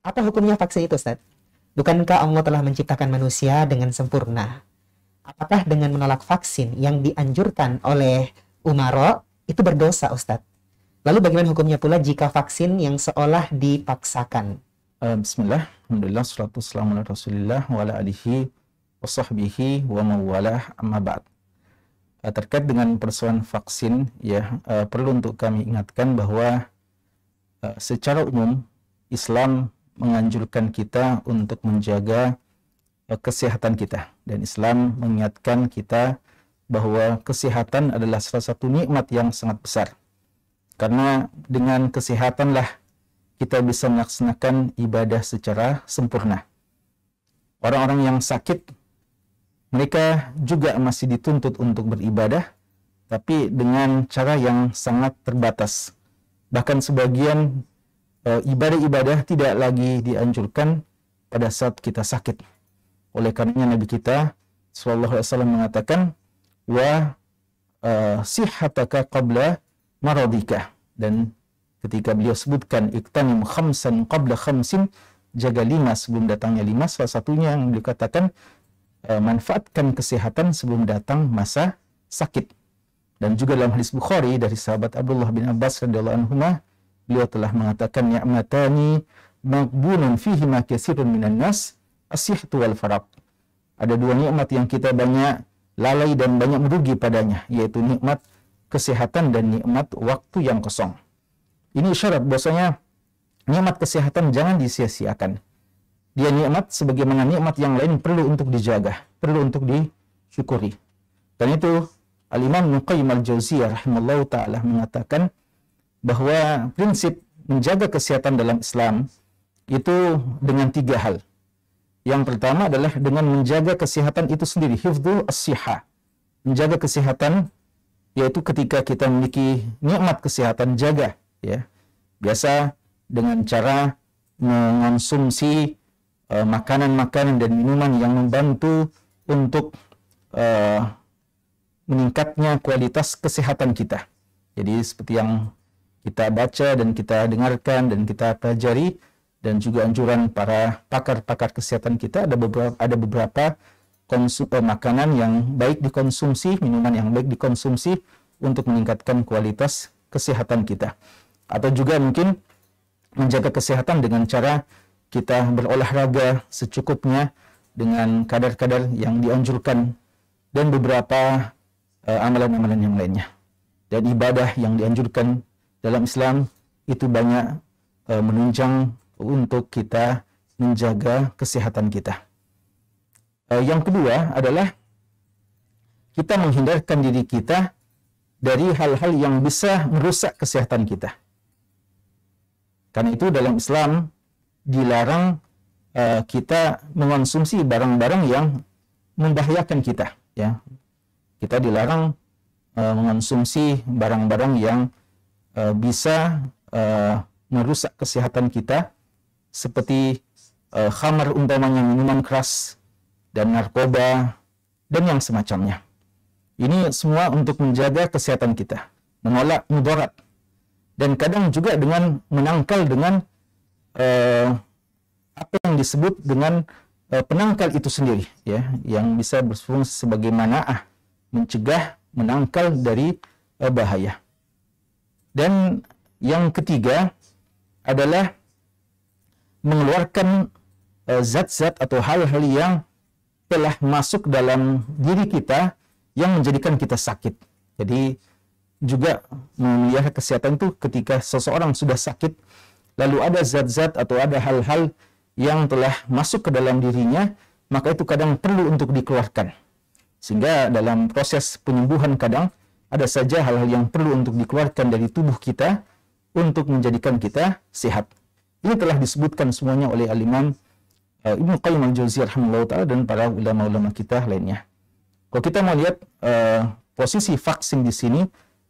Apa hukumnya vaksin itu, Ustaz? Bukankah Allah telah menciptakan manusia dengan sempurna? Apakah dengan menolak vaksin yang dianjurkan oleh Umaro itu berdosa, Ustaz? Lalu bagaimana hukumnya pula jika vaksin yang seolah dipaksakan? Bismillah, alhamdulillah, salatu wassalamu ala rasulillah wa ala alihi wa sahbihi wa mawalah, amma ba'd. Terkait dengan persoalan vaksin, perlu untuk kami ingatkan bahwa secara umum Islam menganjurkan kita untuk menjaga kesehatan kita, dan Islam mengingatkan kita bahwa kesehatan adalah salah satu nikmat yang sangat besar, karena dengan kesehatanlah kita bisa melaksanakan ibadah secara sempurna. Orang-orang yang sakit, mereka juga masih dituntut untuk beribadah, tapi dengan cara yang sangat terbatas. Bahkan sebagian ibadah-ibadah tidak lagi dianjurkan pada saat kita sakit. Oleh karenanya Nabi kita sallallahu alaihi wasallam mengatakan, wa sihhataka qabla maradika, dan ketika beliau sebutkan iktanim khamsan qabla khamsin, jaga 5 sebelum datangnya 5, salah satunya yang beliau katakan manfaatkan kesehatan sebelum datang masa sakit. Dan juga dalam hadis Bukhari dari sahabat Abdullah bin Abbas radhiyallahu anhuma, beliau telah mengatakan, ni'matani maghbunun fihi ma katsirun minan nas, as-sihhatu wal faraq. Ada dua nikmat yang kita banyak lalai dan banyak merugi padanya, yaitu nikmat kesehatan dan nikmat waktu yang kosong. Ini isyarat bahwasanya nikmat kesehatan jangan disia-siakan. Dia nikmat sebagaimana nikmat yang lain perlu untuk dijaga, perlu untuk disyukuri. Dan itu Al-Imam Ibnu Qayyim Al-Jauziyah rahimallahu taala mengatakan bahwa prinsip menjaga kesehatan dalam Islam itu dengan 3 hal. Yang pertama adalah dengan menjaga kesehatan itu sendiri, hifdzu as-sihah. Menjaga kesehatan yaitu ketika kita memiliki nikmat kesehatan, jaga, ya. Biasa dengan cara mengonsumsi makanan-makanan dan minuman yang membantu untuk meningkatnya kualitas kesehatan kita. Jadi seperti yang kita baca dan kita dengarkan dan kita pelajari, dan juga anjuran para pakar-pakar kesehatan kita, ada beberapa makanan yang baik dikonsumsi, minuman yang baik dikonsumsi untuk meningkatkan kualitas kesehatan kita. Atau juga mungkin menjaga kesehatan dengan cara kita berolahraga secukupnya dengan kadar-kadar yang dianjurkan, dan beberapa amalan-amalan yang lainnya. Dan ibadah yang dianjurkan dalam Islam itu banyak menunjang untuk kita menjaga kesehatan kita. Yang kedua adalah kita menghindarkan diri kita dari hal-hal yang bisa merusak kesehatan kita. Karena itu dalam Islam dilarang kita mengonsumsi barang-barang yang membahayakan kita, ya. Kita dilarang mengonsumsi barang-barang yang bisa merusak kesehatan kita, seperti khamar umpamanya, minuman keras, dan narkoba, dan yang semacamnya. Ini semua untuk menjaga kesehatan kita, menolak mudarat, dan kadang juga dengan menangkal dengan apa yang disebut dengan penangkal itu sendiri, ya, yang bisa berfungsi sebagai mana'ah, mencegah, menangkal dari bahaya. Dan yang ketiga adalah mengeluarkan zat-zat atau hal-hal yang telah masuk dalam diri kita yang menjadikan kita sakit. Jadi juga memelihara kesehatan itu ketika seseorang sudah sakit, lalu ada zat-zat atau ada hal-hal yang telah masuk ke dalam dirinya, maka itu kadang perlu untuk dikeluarkan. Sehingga dalam proses penyembuhan kadang ada saja hal-hal yang perlu untuk dikeluarkan dari tubuh kita untuk menjadikan kita sehat. Ini telah disebutkan semuanya oleh Al-Imam Ibnu Qayyim Al-Jauziyah rahimahullah ta'ala dan para ulama-ulama kita lainnya. Kalau kita mau lihat posisi vaksin di sini,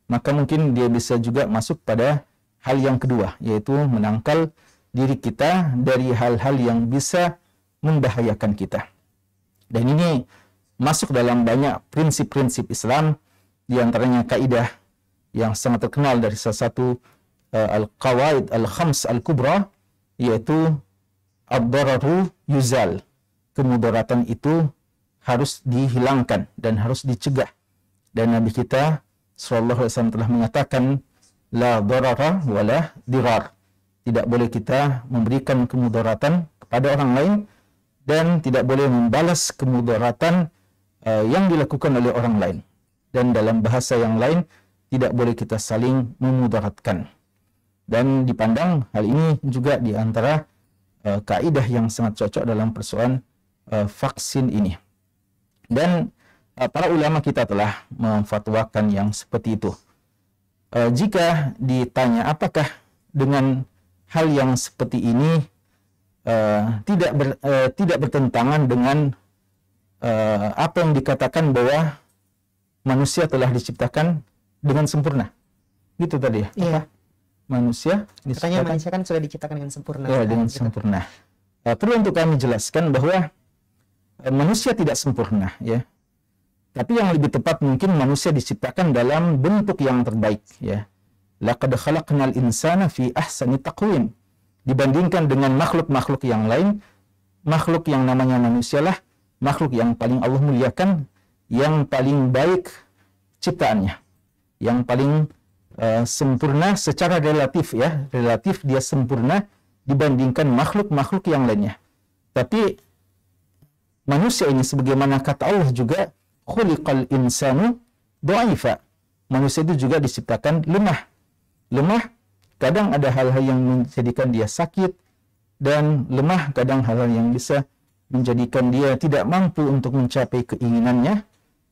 maka mungkin dia bisa juga masuk pada hal yang kedua, yaitu menangkal diri kita dari hal-hal yang bisa membahayakan kita. Dan ini masuk dalam banyak prinsip-prinsip Islam, di antaranya kaidah yang sangat terkenal dari salah satu Al-Qawaid Al-Khams Al-Kubra, yaitu ad-dararu yuzal. Kemudaratan itu harus dihilangkan dan harus dicegah. Dan Nabi kita sallallahu alaihi wasallam telah mengatakan la darara wala dirar. Tidak boleh kita memberikan kemudaratan kepada orang lain dan tidak boleh membalas kemudaratan yang dilakukan oleh orang lain. Dan dalam bahasa yang lain, tidak boleh kita saling memudaratkan. Dan dipandang hal ini juga di antara kaidah yang sangat cocok dalam persoalan vaksin ini. Dan para ulama kita telah memfatwakan yang seperti itu. Jika ditanya apakah dengan hal yang seperti ini tidak bertentangan dengan apa yang dikatakan bahwa manusia telah diciptakan dengan sempurna. Gitu tadi ya? Iya. Manusia Katanya diciptakan manusia kan sudah diciptakan dengan sempurna. ya, kan? dengan Gitu. sempurna. Perlu untuk kami jelaskan bahwa manusia tidak sempurna, ya. Tapi yang lebih tepat mungkin manusia diciptakan dalam bentuk yang terbaik, ya. Laqad khalaqnal insana fi ahsani taqwim. Dibandingkan dengan makhluk-makhluk yang lain, makhluk yang namanya manusia lah makhluk yang paling Allah muliakan, yang paling baik ciptaannya, yang paling sempurna secara relatif, ya. Relatif dia sempurna dibandingkan makhluk-makhluk yang lainnya. Tapi manusia ini sebagaimana kata Allah juga, khuliqal insanu dha'ifa. Manusia itu juga diciptakan lemah. Lemah, kadang ada hal-hal yang menjadikan dia sakit, dan lemah kadang hal-hal yang bisa menjadikan dia tidak mampu untuk mencapai keinginannya,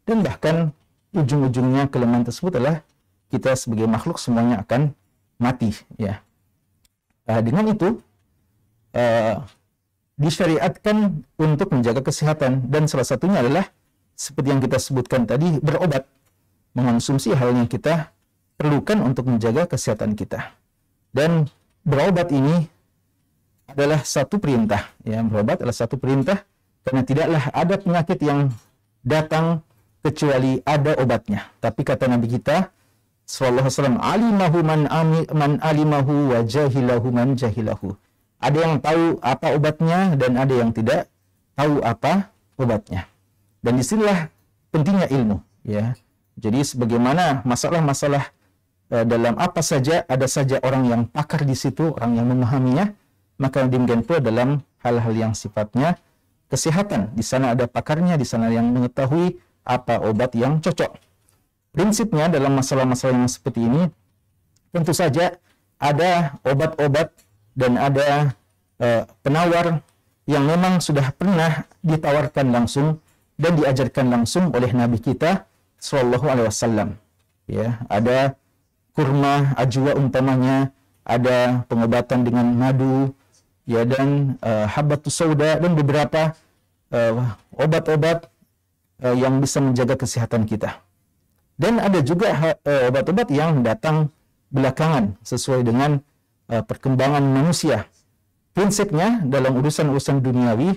dan bahkan ujung-ujungnya kelemahan tersebut adalah kita sebagai makhluk semuanya akan mati, ya. Dengan itu disyariatkan untuk menjaga kesehatan, dan salah satunya adalah seperti yang kita sebutkan tadi, berobat, mengonsumsi hal yang kita perlukan untuk menjaga kesehatan kita. Dan berobat ini adalah satu perintah, ya. Berobat adalah satu perintah, karena tidaklah ada penyakit yang datang kecuali ada obatnya. Tapi kata Nabi kita sallallahu alaihi wasallam, alimahu man alimahu wa jahilahu man jahilahu. Ada yang tahu apa obatnya dan ada yang tidak tahu apa obatnya. Dan disinilah pentingnya ilmu, ya. Jadi sebagaimana masalah-masalah dalam apa saja, ada saja orang yang pakar di situ, orang yang memahaminya, maka demikian pula dalam hal-hal yang sifatnya kesehatan. Di sana ada pakarnya, di sana yang mengetahui apa obat yang cocok. Prinsipnya dalam masalah-masalah yang seperti ini, tentu saja ada obat-obat dan ada penawar yang memang sudah pernah ditawarkan langsung dan diajarkan langsung oleh Nabi kita sallallahu alaihi wasallam. Ya, ada kurma ajwa umpamanya, ada pengobatan dengan madu, ya, dan habbatus sauda, dan beberapa obat-obat yang bisa menjaga kesehatan kita. Dan ada juga obat-obat yang datang belakangan sesuai dengan perkembangan manusia. Prinsipnya dalam urusan-urusan duniawi,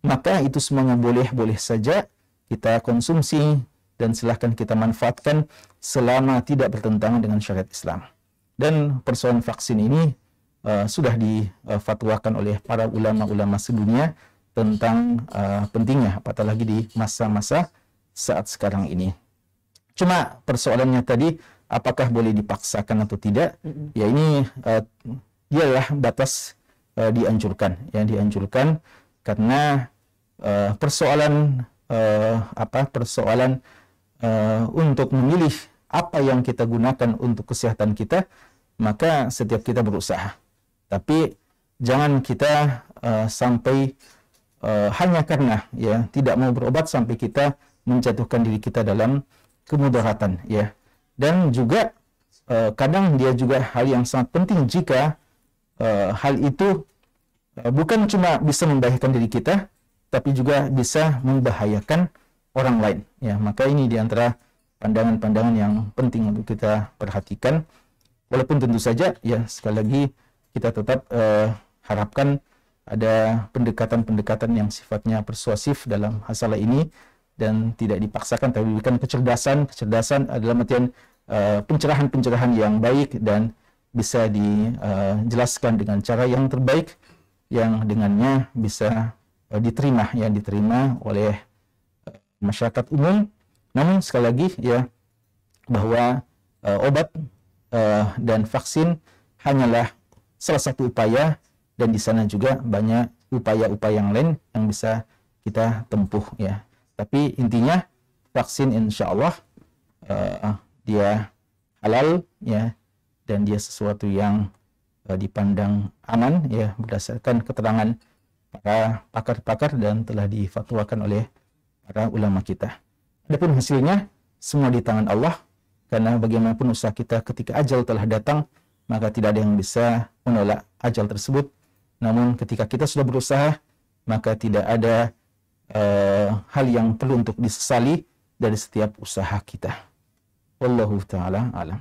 maka itu semuanya boleh-boleh saja kita konsumsi dan silahkan kita manfaatkan selama tidak bertentangan dengan syariat Islam. Dan persoalan vaksin ini sudah difatwakan oleh para ulama-ulama sedunia tentang pentingnya, apatah lagi di masa-masa saat sekarang ini. Cuma persoalannya tadi, apakah boleh dipaksakan atau tidak? Ya, ini ialah batas dianjurkan, ya, dianjurkan karena persoalan untuk memilih apa yang kita gunakan untuk kesehatan kita, maka setiap kita berusaha. Tapi jangan kita sampai hanya karena, ya, tidak mau berobat sampai kita menjatuhkan diri kita dalam kemudaratan, ya. Dan juga kadang dia juga hal yang sangat penting jika hal itu bukan cuma bisa membahayakan diri kita, tapi juga bisa membahayakan orang lain, ya. Maka ini diantara pandangan-pandangan yang penting untuk kita perhatikan. Walaupun tentu saja, ya, sekali lagi kita tetap harapkan ada pendekatan-pendekatan yang sifatnya persuasif dalam masalah ini dan tidak dipaksakan, tapi diberikan kecerdasan dalam artian pencerahan-pencerahan yang baik dan bisa dijelaskan dengan cara yang terbaik yang dengannya bisa diterima oleh masyarakat umum. Namun sekali lagi ya, bahwa obat dan vaksin hanyalah salah satu upaya, dan di sana juga banyak upaya-upaya yang lain yang bisa kita tempuh ya. Tapi intinya vaksin insya Allah dia halal ya, dan dia sesuatu yang dipandang aman ya, berdasarkan keterangan para pakar-pakar dan telah difatwakan oleh para ulama kita. Adapun hasilnya semua di tangan Allah, karena bagaimanapun usaha kita ketika ajal telah datang, maka tidak ada yang bisa menolak ajal tersebut. Namun ketika kita sudah berusaha, maka tidak ada hal yang perlu untuk disesali dari setiap usaha kita. Wallahu ta'ala alam.